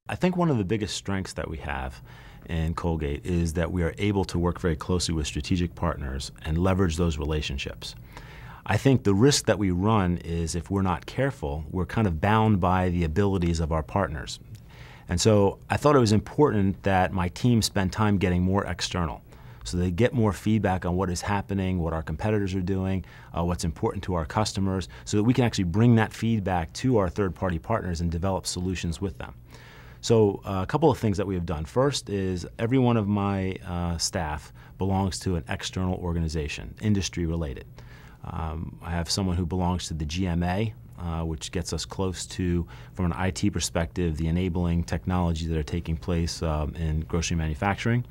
I think one of the biggest strengths that we have in Colgate is that we are able to work very closely with strategic partners and leverage those relationships. I think the risk that we run is if we're not careful, we're kind of bound by the abilities of our partners. And so I thought it was important that my team spend time getting more external, so they get more feedback on what is happening, what our competitors are doing, what's important to our customers, so that we can actually bring that feedback to our third-party partners and develop solutions with them. So a couple of things that we have done. First is every one of my staff belongs to an external organization, industry related. I have someone who belongs to the GMA, which gets us close to, from an IT perspective, the enabling technologies that are taking place in grocery manufacturing.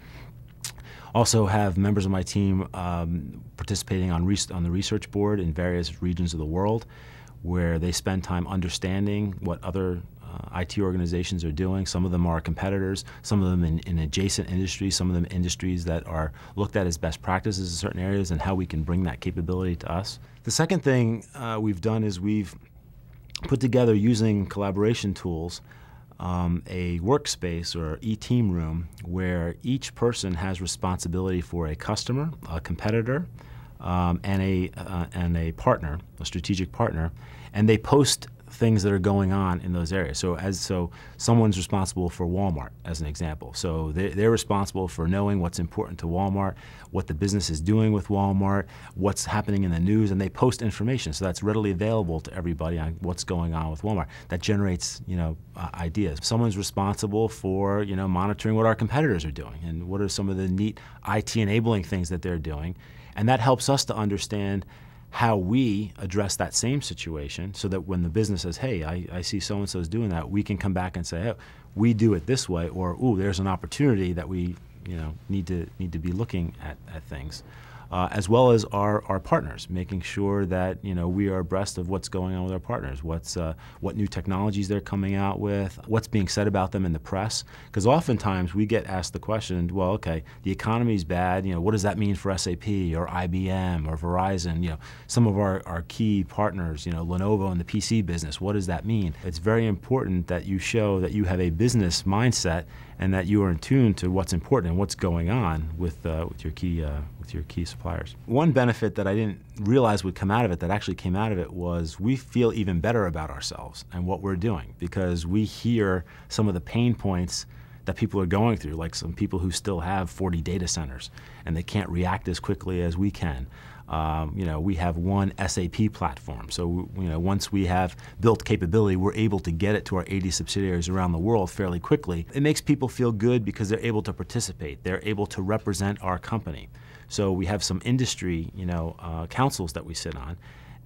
Also have members of my team participating on the research board in various regions of the world, where they spend time understanding what other IT organizations are doing. Some of them are competitors, some of them in adjacent industries, some of them industries that are looked at as best practices in certain areas, and how we can bring that capability to us. The second thing we've done is we've put together, using collaboration tools, a workspace or e-team room where each person has responsibility for a customer, a competitor, and a partner, a strategic partner, and they post things that are going on in those areas. So someone's responsible for Walmart, as an example. So they're responsible for knowing what's important to Walmart, what the business is doing with Walmart, what's happening in the news, and they post information. So that's readily available to everybody on what's going on with Walmart. That generates, ideas. Someone's responsible for, monitoring what our competitors are doing and what are some of the neat IT enabling things that they're doing. And that helps us to understand how we address that same situation, so that when the business says, hey, I see so-and-so's doing that, we can come back and say, hey, we do it this way, or, ooh, there's an opportunity that we need to be looking at things. As well as our partners, making sure that we are abreast of what's going on with our partners, what new technologies they're coming out with, what's being said about them in the press. Because oftentimes we get asked the question, well, okay, the economy's bad, what does that mean for SAP or IBM or Verizon? Some of our key partners, Lenovo in the PC business, what does that mean? It's very important that you show that you have a business mindset and that you are in tune to what's important and what's going on with your key suppliers. One benefit that I didn't realize would come out of it, that actually came out of it, was we feel even better about ourselves and what we're doing, because we hear some of the pain points that people are going through, like some people who still have 40 data centers and they can't react as quickly as we can. We have one SAP platform, so once we have built capability, we're able to get it to our 80 subsidiaries around the world fairly quickly. It makes people feel good because they're able to participate, they're able to represent our company. So we have some industry, councils that we sit on,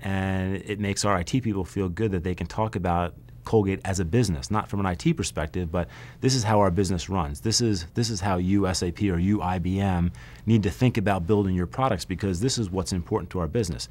and it makes our IT people feel good that they can talk about Colgate as a business, not from an IT perspective, but this is how our business runs. This is how you, SAP, or you, IBM, need to think about building your products, because this is what's important to our business.